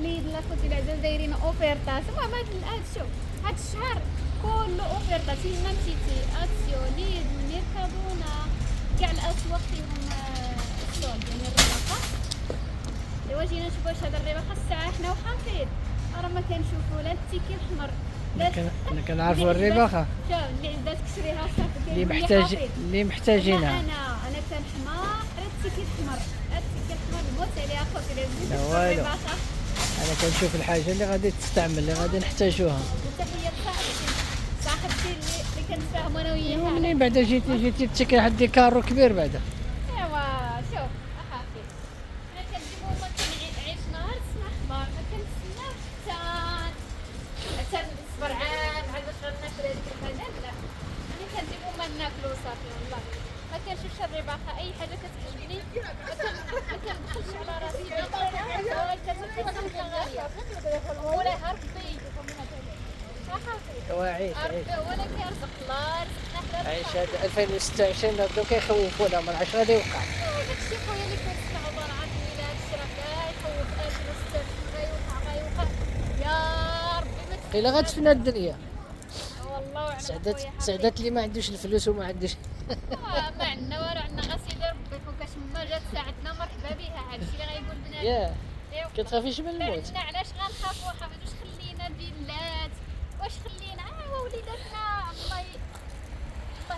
ليد لاخوتي العزاز دايرين اوفيرطات. المهم هاد شوف هاد الشهر كله اوفيرطات. فين مشيتي اسيو ليد ميركادونا كاع الاسواق فيهم السولد يعني الرباقه. ايوا جينا نشوفوا واش هاد الرباقه الساعه حنا وحافظ راه ما كنشوفوا لا التيكي الاحمر انا كنعرفوا الرباقه شوف اللي عندها تكشريها صافي اللي محتاجينها. انا كنحماق على التيكي الاحمر. التيكي الاحمر نموت عليها اخوتي لا والو، انا كنشوف الحاجه اللي غادي تستعمل اللي غادي نحتاجوها. وتحيه صاحبتي اللي كنتفاهموا انا وياها. منين بعدا جيتي تشكي واحد ديكارو كبير بعدا. ايوا شوف اخافي انا كنجيبو ما كنعيش نهار نسمع اخبار ما كنتسناش حتى نصبر عام عاد باش غناكل هذيك الحاجات. لا انا كنجيبو ما ناكلو صافي والله ما كنشوفش الرباقه. اي حاجه كتعجبني ما كندخلش على راسي ولا ربي وعيش ولا كيرزق الله رزقنا حنا عيش. هذا 2026 بداو كيخوفونا ما عرفتش غادي يوقع. داكشي خويا اللي كنسمعو برعات ولا هادشي راه كاع يخوف. 2026 غيوقع يا ربي ما قيلا غتفنى الدنيا. والله وعلى سعدات اللي ما عندوش الفلوس وما عندوش ما عندنا والو. عندنا غير سيدي ربي فوق كتما جات ساعتنا مرحبا بها. هادشي اللي غايقول بنادم. ياه كتخافيش من الموت؟ علاش غنخافوا حافظ؟ واش خلينا فيلات واش خلينا وليداتنا الله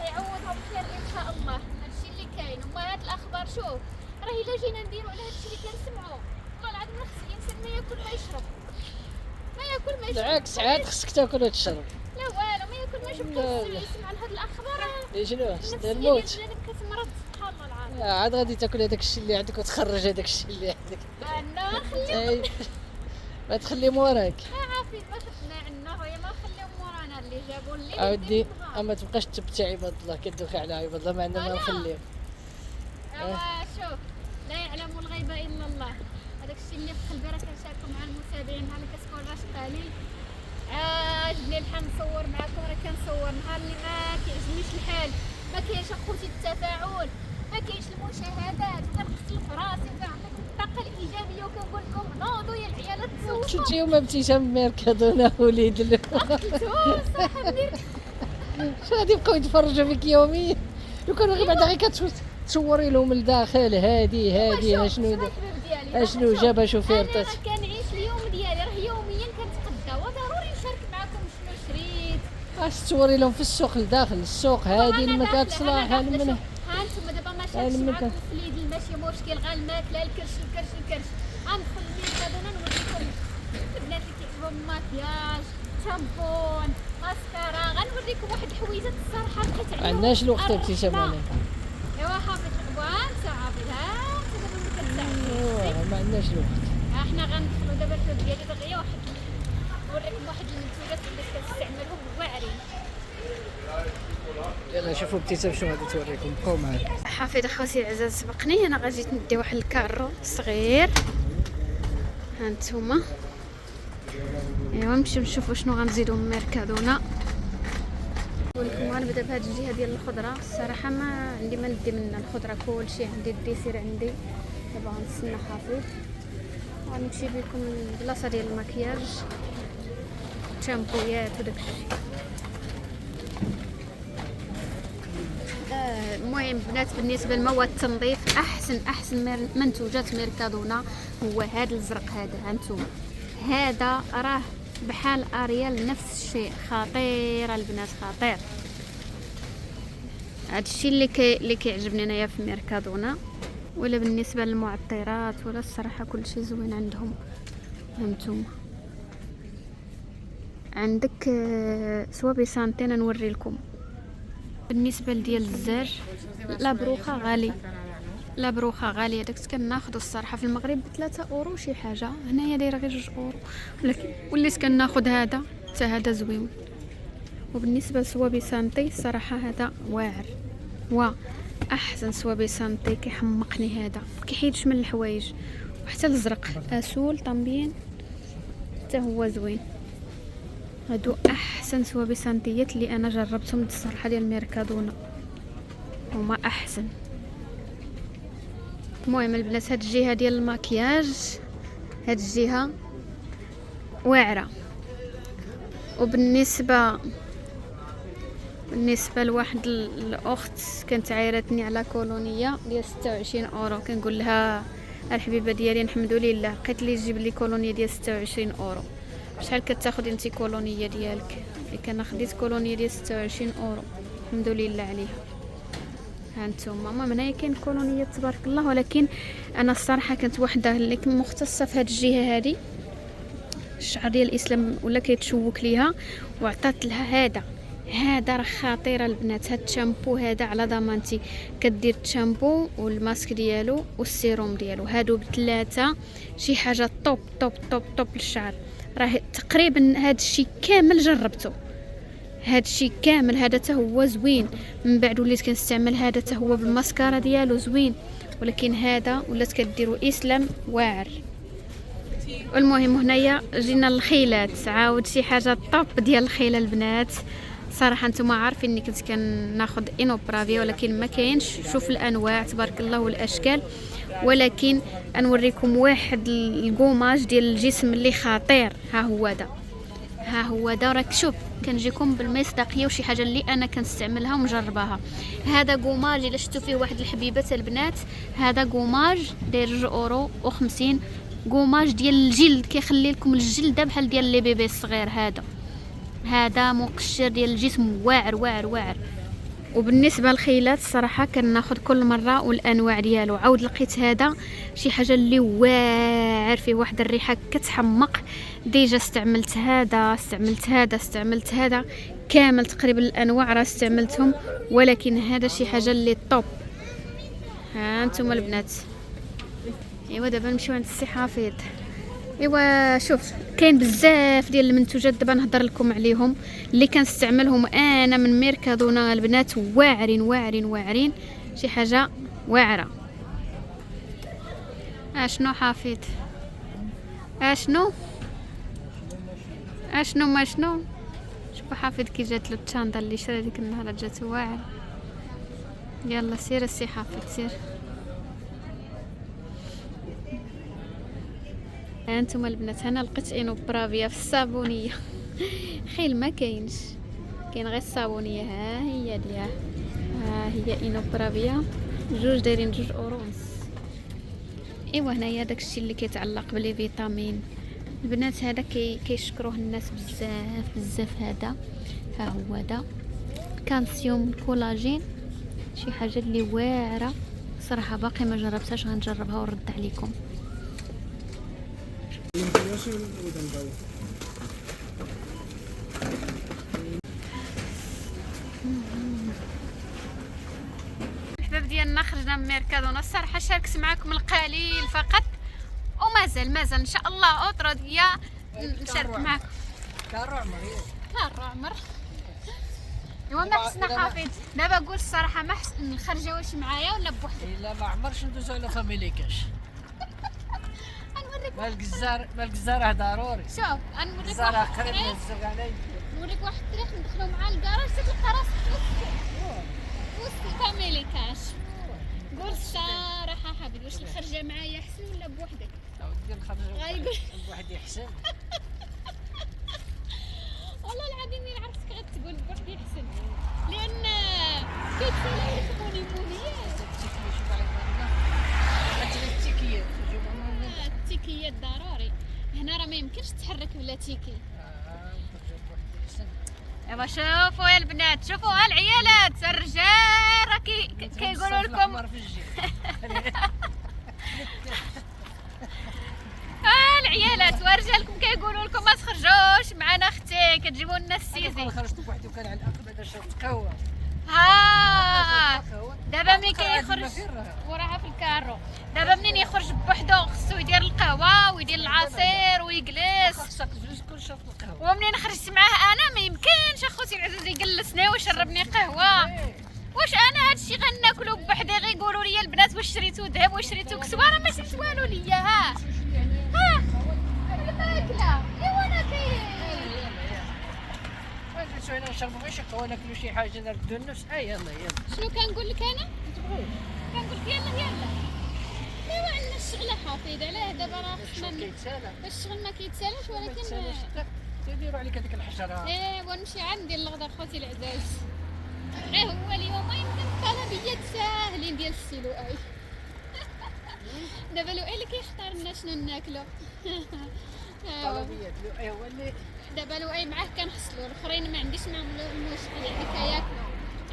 يعوضهم خير ان شاء الله. هادشي اللي كاين. وما هاد الاخبار شوف راه الا جينا نديرو على هادشي اللي كنسمعو والله العظيم خص الانسان ما ياكل ما يشرب. بالعكس عاد خصك تاكل وتشرب. لا والو ما ياكل ما يشرب. يسمع لهاد الاخبار شنو الموت كتمرض سبحان الله العظيم. عاد غادي تاكل هذاك الشيء اللي عندك وتخرج هذاك الشيء اللي عندك. خليه ما تخلي موراك. عافي ما خدنا عنا وهي ما خليهم مورانا اللي جابوا لي عاودي اما تبقاش تبتع عباد الله كدوخي على عباد الله ما عندنا ما نخليهم. شوف لا يعلم الغيب الا الله. هذاك الشيء اللي في قلبي راه كنشاركو مع المتابعين. نهار اللي كتكون راشقه لي عاجبني الحال نصور معكم راه كنصور. نهار اللي ما كيعجبنيش الحال ما كاينش اخوتي التفاعل ما كاينش المشاهدات وكنقتل في راسي وكنعطيكم الطاقه الايجابيه وكنقول لكم نوضوا يا العيالات تصوتوا. شفتي يوم ابتسام ميركادونا وليد شنو غادي يبقاو يتفرجوا فيك يوميا لو كانوا غير بعدا غير كتصوري لهم لداخل هادي اشنو جابها شوفيرتات. انا كنعيش اليوم ديالي راه يوميا كنتقدى وضروري نشارك معكم شنو شريت. اش تصوري لهم في السوق لداخل السوق هادي المكات صلاحها من ها انتم دابا ما شاركتش معكم في ليدل ماشي مشكل غا الماكله الكرش غندخل للميركادونا نوريكم البنات اللي كيعجبهم الماكياج شامبون ماسكارا. غنوريكم واحد الحويجات الصراحه لقيت عليهم ما عندناش الوقت ابتسام عليك. ايوا حافظ اخوان صافي ها دابا ما كنساعدوش. ما عندناش الوقت. احنا غندخلوا دابا الفيديو ديالي دغيا واحد نوريكم واحد المنتوجات اللي كنستعملهم واعرين. يلا شوفوا ابتسام شنو غادي توريكم. بقاو معايا. حافظ اخوتي العزاز سبقني. انا غادي ندي واحد الكارو صغير ها نتوما. ايوا نمشيو نشوفوا شنو غنزيدو من ميركادونا. نقول لكم غنبدا بهاد الجهه ديال الخضره. الصراحه ما عندي ما ندي منها الخضره كلشي عندي الديسير عندي. دابا غنستنى حافظ غنمشي بكم البلاصه ديال المكياج شامبويات وداكشي. المهم بنات بالنسبه لمواد التنظيف احسن منتوجات ميركادونا هو هذا الازرق هذا. هانتوما هذا راه بحال اريال نفس الشيء. خطير البنات خطير. هذا الشيء اللي كيعجبني انايا في ميركادونا. ولا بالنسبه للمعطرات ولا الصراحه كل شيء زوين عندهم. هانتوما عندك صوابي سانتين نوري لكم. بالنسبه لديال الزاج لا بروخه غاليه داك كناخذوا الصراحه في المغرب ب3 اورو شي حاجه. هنايا دايره غير 2 اورو ولكن وليت كناخذ هذا حتى هذا زوين. وبالنسبه لصوابي سانتي الصراحه هذا واعر احسن صوابي سانتي كيحمقني. هذا كيحيدش من الحوايج. وحتى الازرق اسول طامبين حتى هو زوين. هادو احسن صوابي سانتيات اللي انا جربتهم الصراحه ديال ميركادونا هما احسن. المهم البنات هاد الجهه ديال المكياج هاد الجهه واعره. وبالنسبه لواحد الاخت كانت عايرتني على كولونيه ديال 26 اورو، كنقول لها الحبيبه ديالي نحمدوا لله لقيت لي جيب لي كولونيه ديال 26 اورو. شحال كتاخذ انت كولونيه ديالك؟ كان خديت كولونيه ديال 26 اورو الحمد لله عليها. ها انتم ماما من هنا كاين كولونيه تبارك الله، ولكن انا الصراحه كانت وحده اللي مختصه في هذه الجهه هذه، الشعر ديال الاسلام ولا كيتشوك ليها، وعطات لها هذا راه خطيره البنات. هاد الشامبو هذا على ضمانتي، كدير الشامبو والماسك ديالو والسيروم ديالو، هادو بثلاثه شي حاجه طوب طوب طوب طوب للشعر. راه تقريبا هاد الشيء كامل جربته، هاد الشيء كامل هذا حتى هو زوين. من بعد وليت كنستعمل هذا حتى هو بالماسكارا ديالو زوين، ولكن هذا ولات كديروا اسلام واعر. المهم هنايا جينا للخيلات، عاود شي حاجه طوب ديال الخيله البنات. صراحه نتوما عارفين اني كنت كناخذ انوبرافيا، ولكن ما كاينش. شوف الانواع تبارك الله والاشكال، ولكن نوريكم واحد الكوماج ديال الجسم اللي خطير. ها هو دا راك شوف، كنجيكم بالمصداقيه وشي حاجه اللي انا كنستعملها ومجرباها. هذا كوماج الا شفتوا فيه واحد الحبيبات البنات، هذا كوماج داير 2.50 اورو، كوماج ديال الجلد كيخلي لكم الجلد بحال ديال لي بيبي الصغير. هذا مقشر ديال الجسم واعر واعر واعر. وبالنسبه للخيلات الصراحه كناخذ كل مره والانواع ديالو. عاود لقيت هذا شي حاجه اللي واعر فيه واحد الريحه كتحمق. ديجا استعملت هذا كامل تقريبا الانواع راه استعملتهم، ولكن هذا شي حاجه اللي طوب. ها انتم البنات. ايوا دابا نمشيو عند السي حفيظ. ايوا شوف كاين بزاف ديال المنتوجات دابا نهضر لكم عليهم اللي كنستعملهم انا من ميركادونا البنات، واعرين شي حاجه واعره. اشنو حفيظ؟ اشنو ما شنو؟ شوفوا حفيظ كي جات له التشاندا اللي شرا ديك النهار جات واعر. يلا سير السي حفيظ سير. انتم البنات هنا لقيت انوبرافيا في الصابونيه خيل ما كاين غير الصابونيه. ها هي انوبرافيا جوج دايرين 2 اورو ونص. ايوا هنايا داكشي اللي كيتعلق بلي فيتامين البنات، هذا كيشكروه الناس بزاف. هذا ها هو دا كالسيوم كولاجين، شي حاجه اللي واعره صراحه. باقي ما جربتهاش، غنجربها ونرد عليكم. الحباب ديالنا خرجنا من ميركادونا. الصراحه شاركت معكم القليل فقط، ومازال ان شاء الله اوترو ديا نشارك معكم. كارو عمر ايوا ما حسنا حافظ. دابا قول الصراحه ما حسن الخرجه واش معايا ولا بوحدي؟ لا ما عمرش ندوزو على فاميلي كاش. بالجزار ضروري. شوف نوريك واحد الطريق ندخلو مع الكراج تلقى راسك وسط الفاميلي كاش. قول الصراحه حبيبي واش الخرجه معايا احسن ولا بوحدك؟ ودي الخرجه بوحدي احسن. والله العظيم الا عرفتك غتقول بوحدي احسن، لان كيتسالى يخبوني موليات. التيكيات ضروري هنا، راه ما يمكنش تحرك بلا تيكي. ايوا شوفوا يا البنات، شوفوا العيالات الرجال راه كيقولوا لكم العيالات ورجالكم كيقولوا لكم ما تخرجوش معنا اختي، كتجيبوا لنا السيزي. خرجت بوحدي وكان على العقبه باش شربت قهوه. دابا ملي كيخرج وراها في الكارو، دابا منين يخرج بوحدو خصو يدير القهوه ويدير العصير ويجلس. خصك الفلوس كل شربت القهوه. ومنين خرجت معاه انا ما يمكنش اخوتي العزيز يجلسني ويشربني قهوه. واش انا هادشي غناكلو بوحدي؟ غيقولوا لي البنات واش شريتو ذهب واش شريتو كسوه؟ راه ما شريت والو ليا. ها الماكله ايوا انا نجلسو هنا نشربو غير شي قهوه، ناكلو شي حاجه نردو النفس. يلا شنو كنقول لك انا؟ كنقول لك يلا ايوا عندنا الشغله حفيظ علاه دابا راه خصنا كيتسالى الشغل ما كيتسالاش ولكن تيديروا عليك هذيك الحشره. ونمشي عاد ندير الغدا خوتي العزاز. غير هو اليوم يمكن الطلبيات ساهلين ديال السي لؤي. دابا لؤي اللي كيختار لنا شنو ناكلو. طلبيات هو اللي دابا لؤي معاه كنحصلو، الاخرين ما عنديش معاهم المشكل، يعني كياكلوا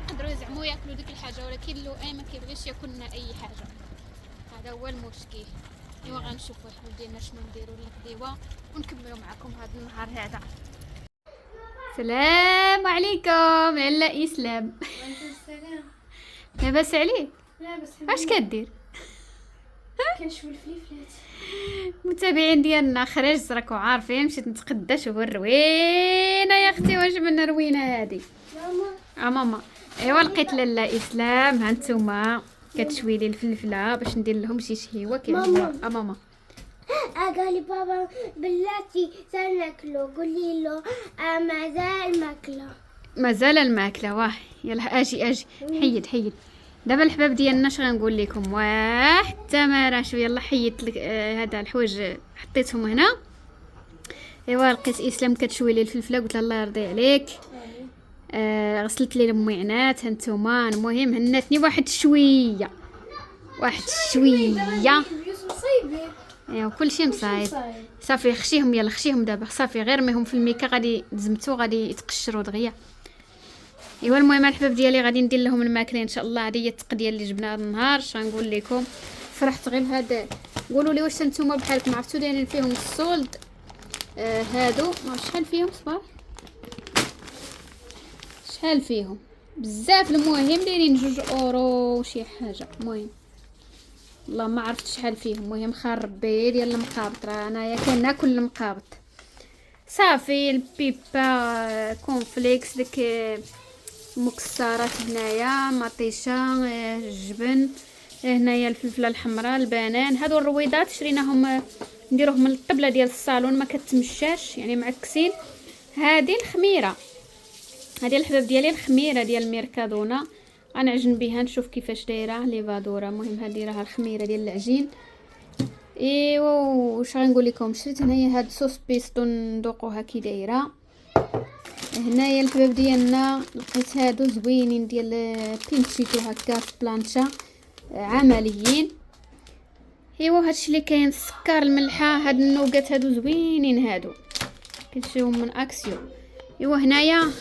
يقدروا يزعموا ياكلوا ديك الحاجه، ولكن لؤي ما كيبغيش ياكل لنا اي حاجه، هذا هو المشكل. ايوا غنشوفوا الحل ديالنا شنو نديروا للغديوه ونكملوا معكم هذا النهار هذا. السلام عليكم لاله اسلام. السلام. لاباس عليك؟ لاباس اش كدير؟ كنشوي الفليفلات. متابعين ديالنا خرج راكو عارفين، مشيت نتقدى شوفوا الروينه يا اختي، واش من روينه هذه ماما ماما. ايوا لقيت لاله اسلام، ها نتوما كتشوي لي الفلفله باش ندير لهم شي شهيوه كيعجبوها. ماما قال لي بابا بلاتي سناكلو، قولي له مازال ماكله. مازال الماكله. واه يلا اجي حيد دابا الحباب ديالنا. اش غنقول لكم، حتى ما راه شويه يلا حيدت لك هذا الحوايج حطيتهم هنا. ايوا لقيت اسلام كتشوي لي الفلفله، قلت لها الله يرضي عليك. غسلت لي المعينات هانتوما. المهم هناتني واحد شويه ايوا كلشي مصايب. صافي خشيهم يلا خشيهم دابا، صافي غير ميهم في الميكا غادي تزمتو غادي يتقشروا دغيا. ايوا المهم الحباب ديالي غادي ندير لهم الماكله ان شاء الله. هذه هي التقديه اللي جبنا هذا النهار. اش غنقول لكم، فرحت غير بهذا. قولوا لي واش نتوما بحالكم عرفتو دايرين فيهم السولد هادو؟ شحال فيهم صباح؟ شحال فيهم بزاف. المهم دايرين 2 اورو شي حاجه. المهم والله ما عرفت شحال فيهم. المهم خير ربي ديال المقابط، راه انايا كناكل المقابط. صافي البيبا كونفليكس ديك مكسرات هنايا، مطيشه، الجبن هنايا، الفلفله الحمراء، البنان. هادو الرويضات شريناهم نديروهم من الطبله ديال الصالون، ما كتمشاش يعني معكسين. هذه الخميره، هذه الحباب ديالي الخميره ديال ميركادونا، غنعجن بها نشوف كيفاش دايره ليفادورا. المهم هذه راها الخميره ديال العجين. ايوا واش غنقول لكم، شريت هنايا هاد صوص بيستو ندوقوها كي دايره. هنايا الحباب ديالنا لقيت هادو زوينين ديال بينشيتو هكا في بلانشا عمليين. ايوا هادشي اللي كاين. السكر، الملحه، هاد النوغات هادو زوينين هادو كنشريهم من اكسيو. ايوا هنايا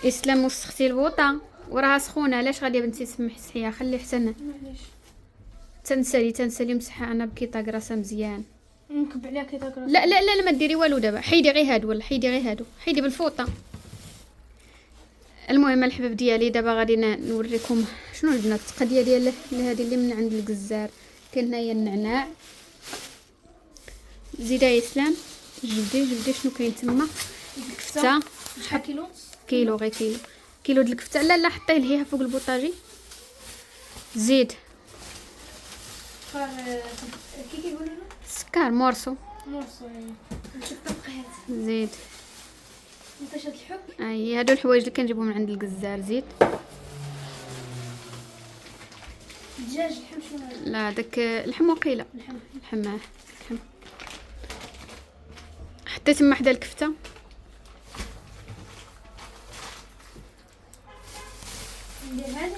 اسلام وسختي البوطه وراها سخونه. علاش غادي بنتي تسمحيها؟ خلي حتى معليش تنسالي مسحها انا بكيطه كراسه مزيان. نكب عليها كي تاكل. لا ما ديري والو دابا. حيدي غير هادو، ولا حيدي غير هادو، حيدي بالفوطه. المهم الحباب ديالي دابا غادي نوريكم شنو جبنا. التقديه ديال هذه اللي من عند الجزار. كاين هنايا النعناع. زيده يا اسلام جبدي شنو كاين تما. الكفته شحال كيلو؟ كيلو، غير كيلو ديال الكفته. لا حطيه لهيها فوق البوطاجي. زيد كي كيقولوا لنا سكر مورسو. مرصو نشوف طبقات. زيد نطيش هاد الحب. هادو الحوايج اللي كنجيبهم من عند الجزار. زيد الدجاج اللحم شنو هذا؟ لا داك اللحم وقيله. اللحم. حطيت تما حدا الكفته. ندير هذا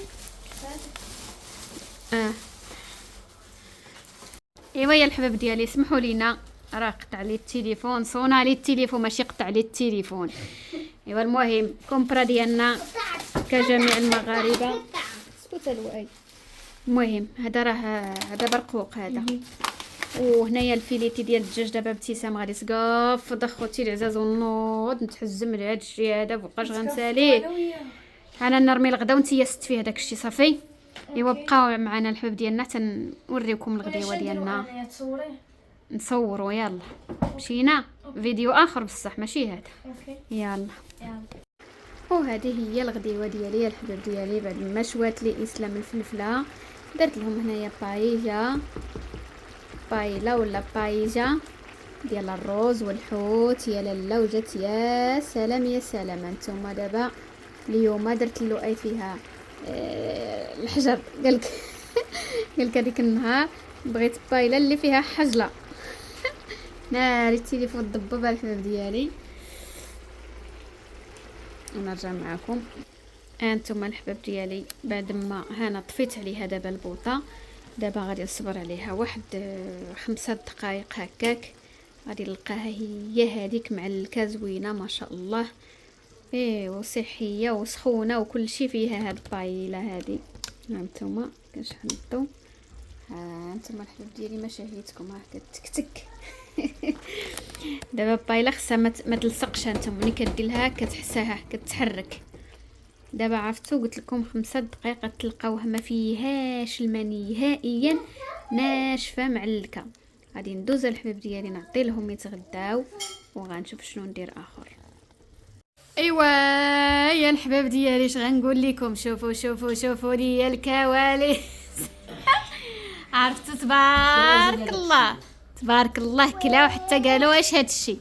ايوا يا الحباب ديالي اسمحوا لينا، راه قطع لي التليفون، صونا لي التليفون ماشي قطع لي التليفون. ايوا المهم كومبرا ديالنا كجميع المغاربه. اسكت الوعي. المهم هذا برقوق هذا. وهنايا الفيليتي ديال الدجاج. دابا ابتسام غادي تقف خوتي العزاز ونوض نتحزم لهاد الشيء هذا، مابقاش غنساليه. انا نرمي الغدا وانتي ست فيه داك الشيء صافي. ايوا بقاو معنا الحباب ديالنا تنوريكم الغديوه ديالنا. نصوروا يلا. مشينا فيديو اخر بصح ماشي هذا. يلا. وهذه هي الغديوه ديالي الحباب ديالي. بعد ما شوات لي اسلام الفلفله درت لهم هنايا بايلا ولا بايجا ديال الروز والحوت. يا لاله وجات يا سلام يا سلام. انتما دابا اليوم درت لؤي فيها الحجر قالك قالك هذيك النهار بغيت بايله اللي فيها حجله. ناري التليفون ضبب الحباب ديالي. ونرجع معكم. انتم الحباب ديالي بعد ما هنا طفيت عليها دابا البوطه، دابا غادي نصبر عليها واحد 5 دقائق هكاك، غادي نلقاها هي هذيك معلكه زوينه ما شاء الله، وصحيه وسخونه وكل شيء فيها. هاد البايله هذه هانتوما كنشحن الضو. ها انتم الحباب ديالي مشاهيتكم ها كتكتك. دابا البايله خصها ما تلصقش، هانتوما ملي كدير لها كتحسها كتحرك. دابا عرفتو قلت لكم 5 دقائق تلقاوها ما فيهاش الماء نهائيا، ناشفه معلكه. غادي ندوز الحباب ديالي نعطي لهم يتغداو وغنشوف شنو ندير اخر. ايوا يا الحباب ديالي اش غنقول لكم، شوفوا لي الكواليس. عرفتوا تبارك الله كلاو حتى قالوا واش هاد الشيء.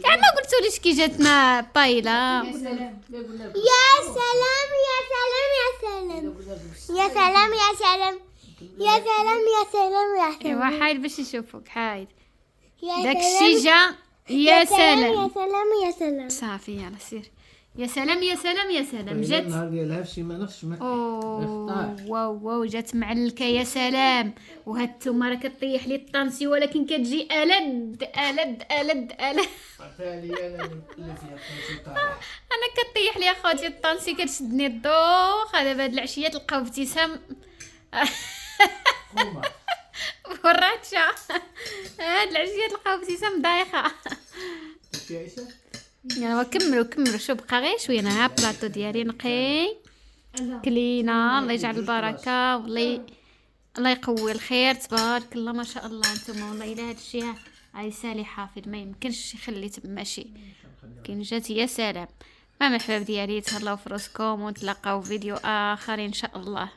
كاع ما قلتوليش كي جاتنا بايله. يا سلام يا سلام يا سلام يا سلام يا سلام يا سلام يا سلام يا سلام. ايوا حايد باش يشوفوك، حايد يا داك سلام الشي جا. يا سلام يا سلام يا سلام. صافي يلا سير. يا سلام يا سلام يا سلام. جات النهار ديالها فشي ما نفسش ما واو جات معلكه. يا سلام. وهاد التومه راه كطيح لي الطانسي ولكن كتجي الد. انا كطيح لي اخوتي الطانسي كتشدني الدوخ. دابا هاد العشيه تلقاو ابتسام وراتشا. هاد العشيه تلقاو ابتسام دايخه. يلا كملوا شو بقى غير شويه. انا ها بلاطو ديالي نقي كلينا. الله يجعل البركه والله الله يقوي الخير. تبارك الله ما شاء الله. نتوما والله الا هاد الشيء هاي سالي حافظ ما يمكنش يخلي تما شي. كاين جات يا سلام. المهم الحباب ديالي تهلاو في راسكم ونتلاقاو فيديو اخر ان شاء الله.